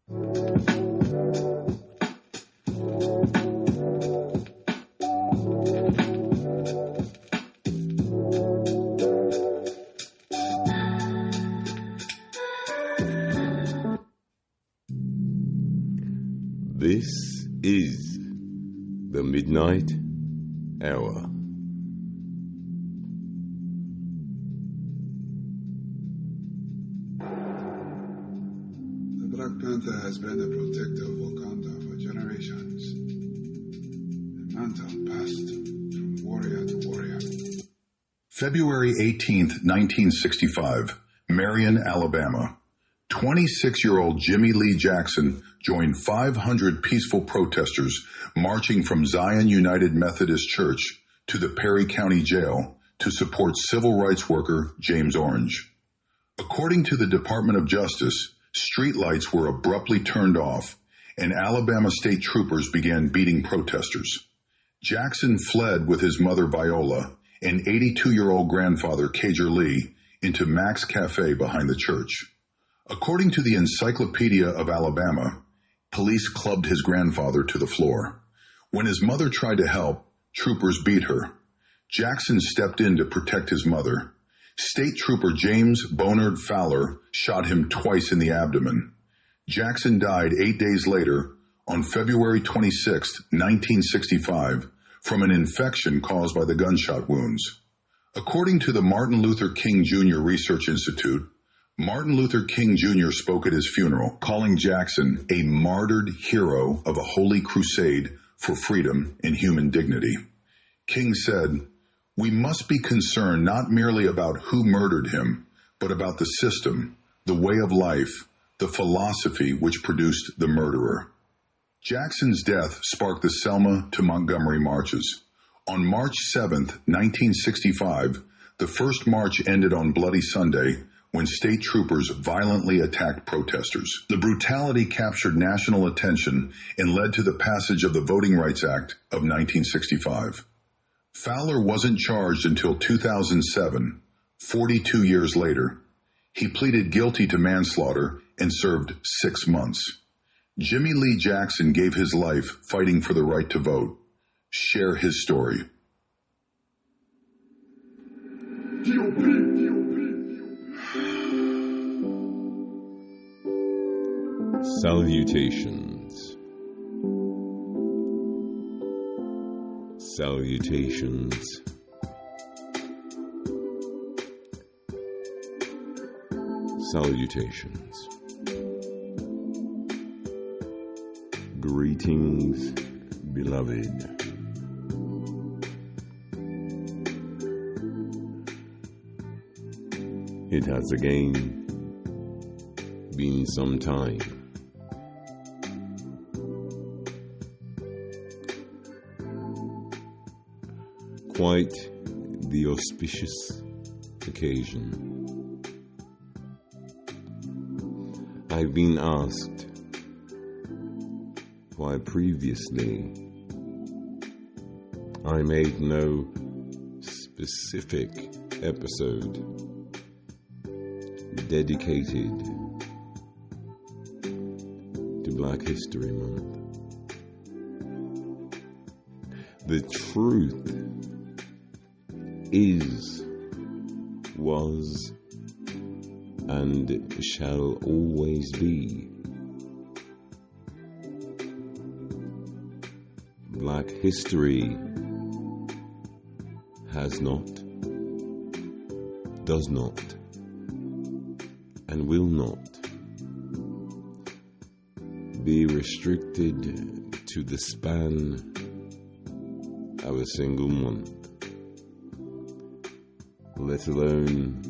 This is the Midnight Hour. The Black Panther has been the protector of Wakanda for generations. The mantle passed from warrior to warrior. February 18th, 1965, Marion, Alabama. 26-year-old Jimmie Lee Jackson joined 500 peaceful protesters marching from Zion United Methodist Church to the Perry County Jail to support civil rights worker James Orange. According to the Department of Justice, streetlights were abruptly turned off and Alabama state troopers began beating protesters. Jackson fled with his mother Viola and 82-year-old grandfather Cager Lee into Mac's Cafe behind the church. According to the Encyclopedia of Alabama, police clubbed his grandfather to the floor. When his mother tried to help, troopers beat her. Jackson stepped in to protect his mother. State Trooper James Bonard Fowler shot him twice in the abdomen. Jackson died 8 days later, on February 26, 1965, from an infection caused by the gunshot wounds. According to the Martin Luther King Jr. Research Institute, Martin Luther King Jr. spoke at his funeral, calling Jackson a martyred hero of a holy crusade for freedom and human dignity. King said, "We must be concerned not merely about who murdered him, but about the system, the way of life, the philosophy which produced the murderer." Jackson's death sparked the Selma to Montgomery marches. On March 7, 1965, the first march ended on Bloody Sunday, when state troopers violently attacked protesters. The brutality captured national attention and led to the passage of the Voting Rights Act of 1965. Fowler wasn't charged until 2007, 42 years later. He pleaded guilty to manslaughter and served 6 months. Jimmie Lee Jackson gave his life fighting for the right to vote. Share his story. Salutations. Salutations. Salutations. Greetings, beloved. It has again been some time. Quite the auspicious occasion. I've been asked why previously I made no specific episode dedicated to Black History Month. The truth is, was, and shall always be Black history has not, does not, and will not be restricted to the span of a single month, let alone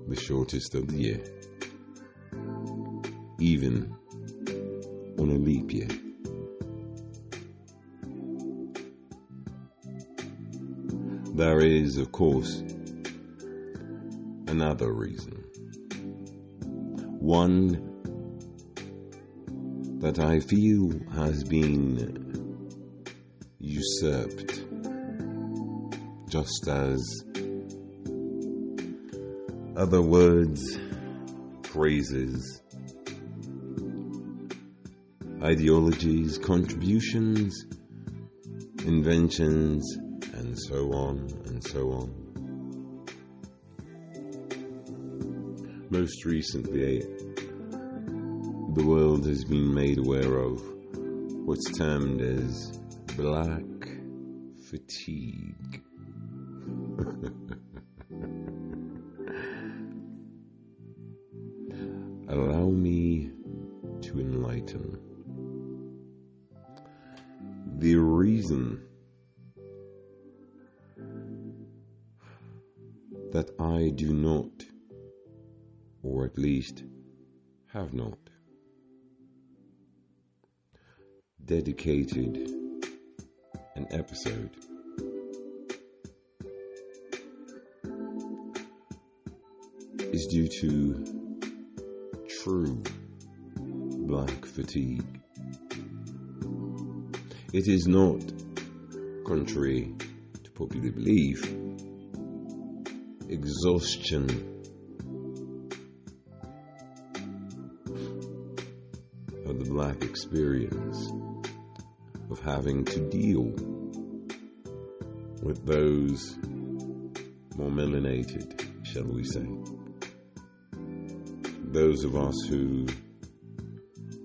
the shortest of the year, even on a leap year. There is, of course, another reason. One that I feel has been usurped, just as other words, phrases, ideologies, contributions, inventions, and so on and so on. Most recently, the world has been made aware of what's termed as black fatigue. Allow me to enlighten. The reason that I do not, or at least have not, dedicated an episode is due to true black fatigue. It is not, contrary to popular belief, exhaustion of the black experience of having to deal with those more melanated, shall we say. Those of us who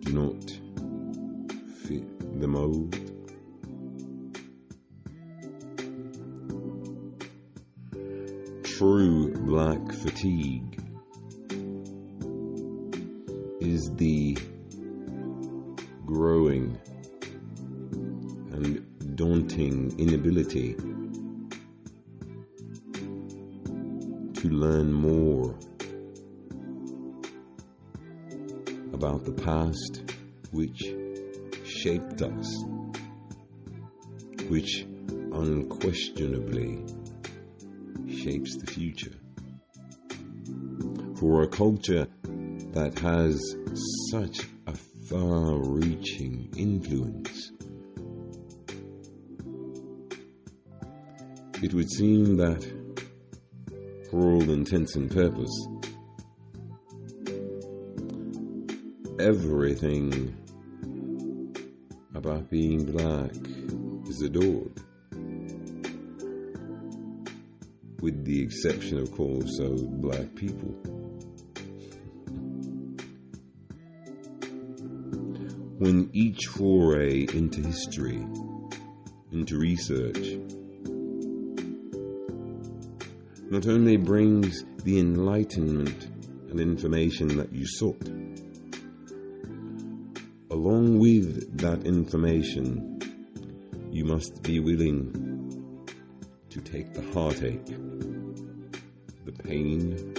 do not fit the mold. True black fatigue is the growing and daunting inability to learn more about the past which shaped us, which unquestionably shapes the future. For a culture that has such a far-reaching influence, it would seem that, for all intents and purpose, everything about being black is adored, with the exception, of course, of black people. When each foray into history, into research, not only brings the enlightenment and information that you sought, along with that information, you must be willing to take the heartache, the pain,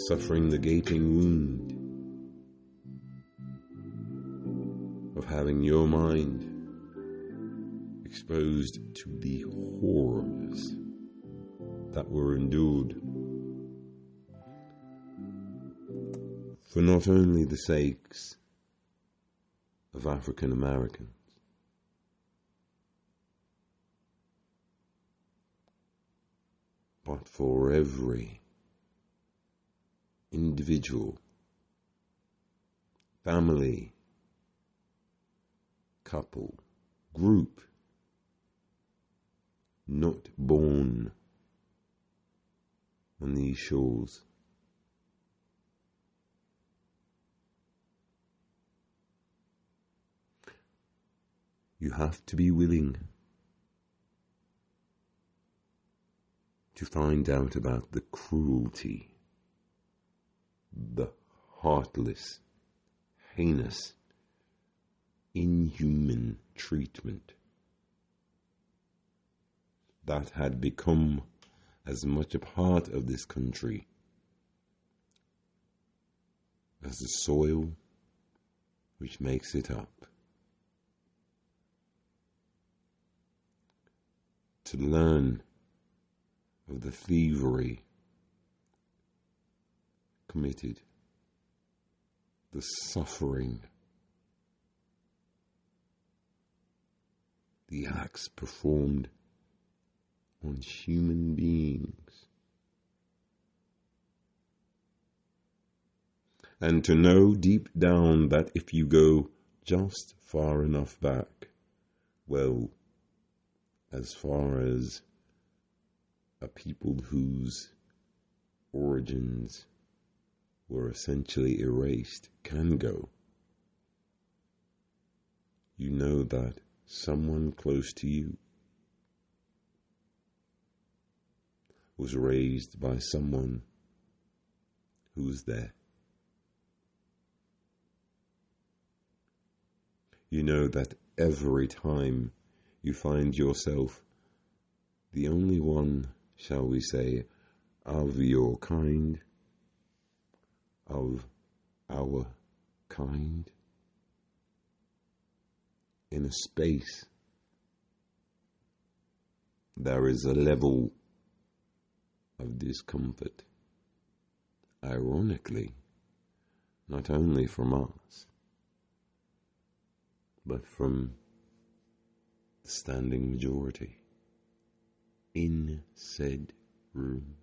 suffering the gaping wound of having your mind exposed to the horrors that were endured for not only the sakes of African Americans, but for every individual, family, couple, group not born on these shores. You have to be willing to find out about the cruelty, the heartless, heinous, inhuman treatment that had become as much a part of this country as the soil which makes it up. To learn of the thievery committed, the suffering, the acts performed on human beings, and to know deep down that if you go just far enough back, well, as far as a people whose origins were essentially erased can go, you know that someone close to you was raised by someone who was there. You know that every time you find yourself the only one, shall we say, of your kind, of our kind, in a space, there is a level of discomfort, ironically, not only from us, but from the standing majority in said room,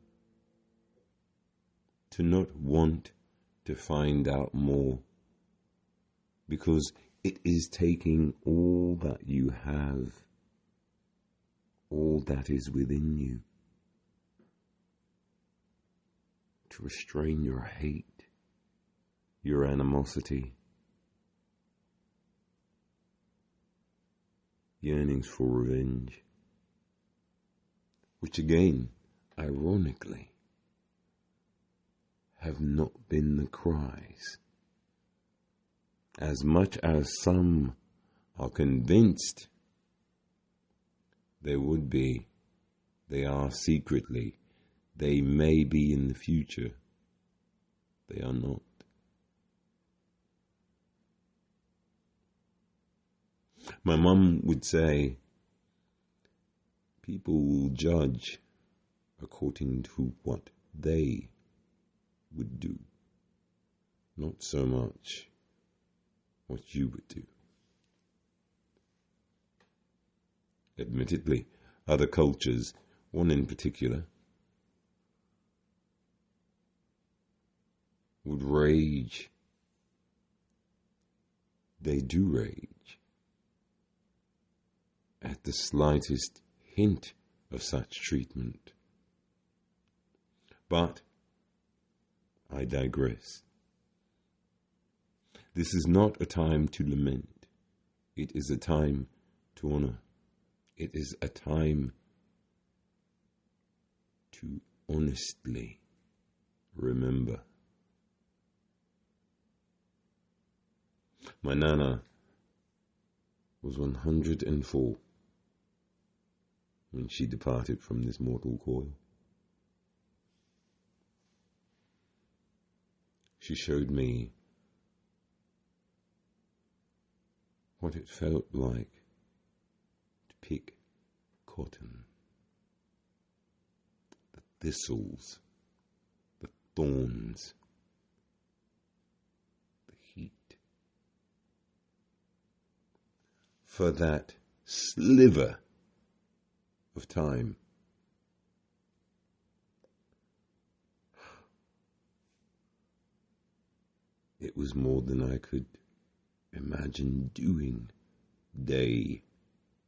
to not want to find out more, because it is taking all that you have, all that is within you, to restrain your hate, your animosity, yearnings for revenge, which again, ironically, have not been the cries. As much as some are convinced they would be, they are secretly, they may be in the future, they are not. My mum would say, people will judge according to what they would do, not so much what you would do. Admittedly, other cultures, one in particular, would rage. They do rage at the slightest hint of such treatment. But I digress. This is not a time to lament. It is a time to honor. It is a time to honestly remember. My Nana was 104 when she departed from this mortal coil. She showed me what it felt like to pick cotton, the thistles, the thorns, the heat. For that sliver of time, it was more than I could imagine doing day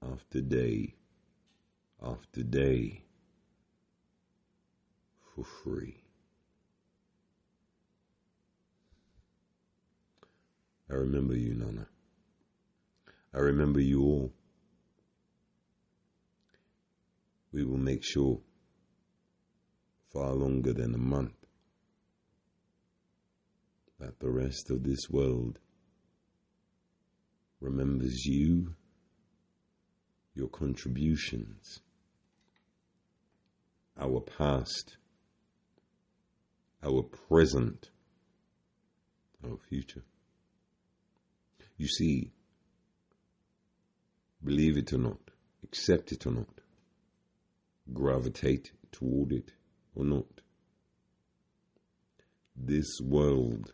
after day after day for free. I remember you, Nana. I remember you all. We will make sure, far longer than a month, that the rest of this world remembers you, your contributions, our past, our present, our future. You see, believe it or not, accept it or not, gravitate toward it or not, this world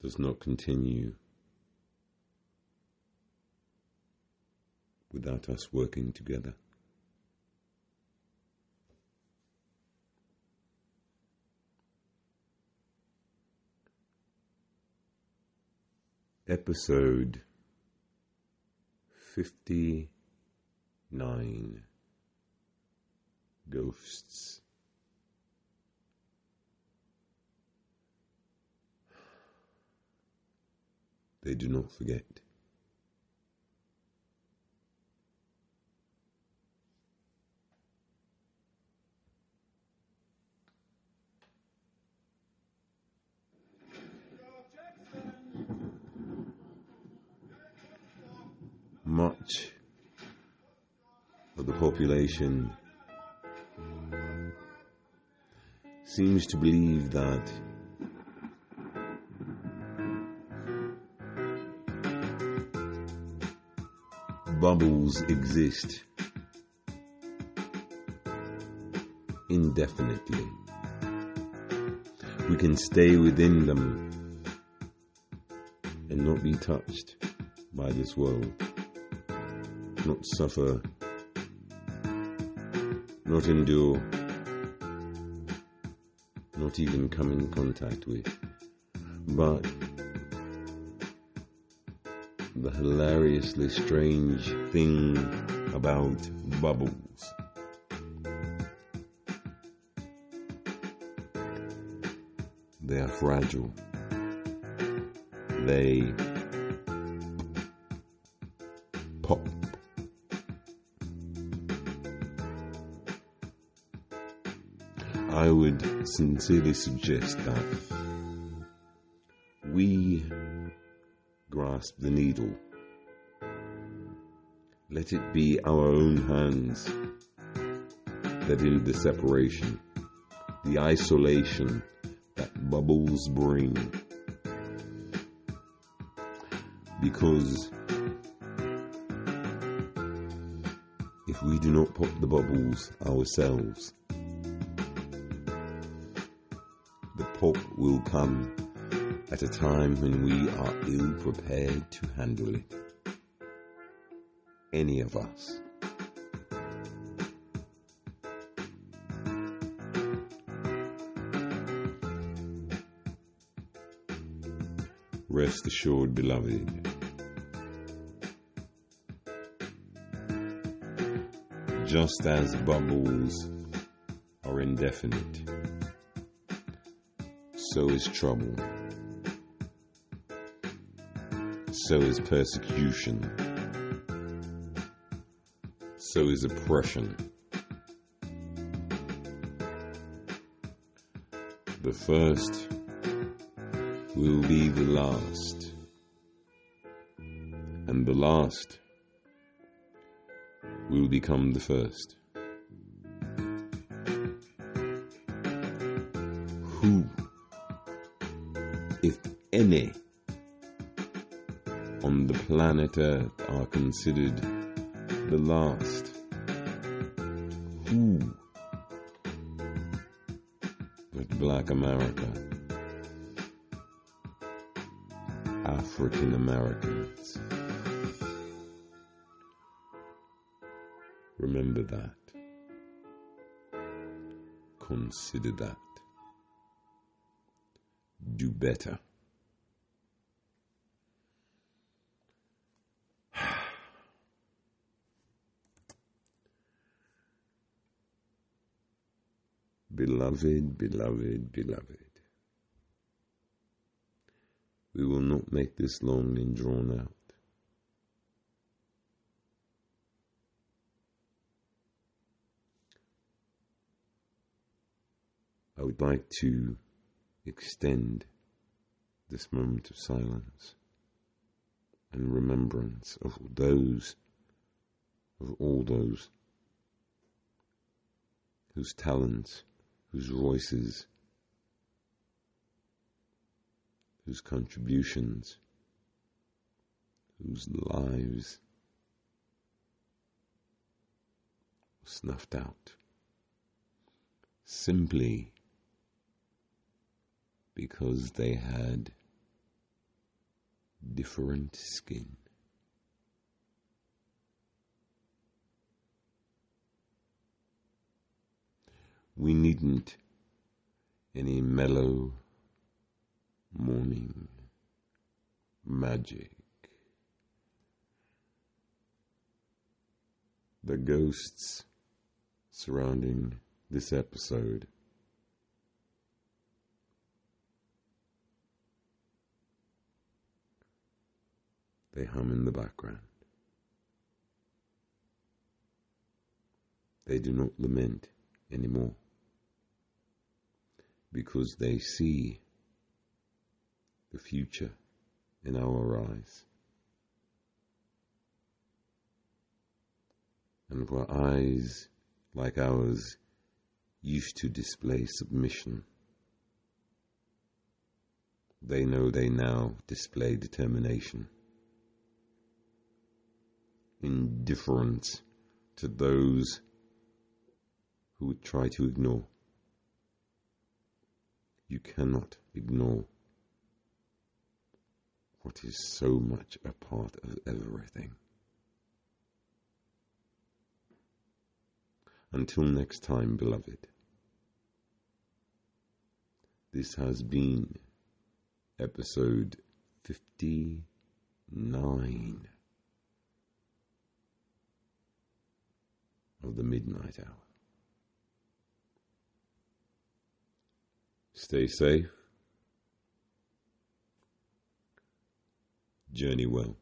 does not continue without us working together. Episode 59, Ghosts. They do not forget. Much of the population seems to believe that bubbles exist indefinitely. We can stay within them and not be touched by this world. Not suffer, not endure, not even come in contact with. But the hilariously strange thing about bubbles they are fragile. They pop. I would sincerely suggest that we grasp the needle. Let it be our own hands that do the separation, the isolation that bubbles bring. Because if we do not pop the bubbles ourselves, the pop will come at a time when we are ill prepared to handle it. Any of us. Rest assured, beloved, just as bubbles are indefinite, so is trouble, so is persecution, so is oppression. The first will be the last, and the last will become the first. Who, if any, on the planet Earth are considered the last? Who but Black America, African Americans? Remember that. Consider that. Do better. Beloved, beloved, beloved. We will not make this long and drawn out. I would like to extend this moment of silence and remembrance of all those whose talents, whose voices, whose contributions, whose lives were snuffed out simply because they had different skin. We needn't any mellow morning magic. The ghosts surrounding this episode they hum in the background. They do not lament anymore because they see the future in our eyes. And where eyes like ours used to display submission, they know they now display determination, indifference to those who would try to ignore. You cannot ignore what is so much a part of everything. Until next time, beloved, this has been episode 59 of the Midnight Hour. Stay safe. Journey well.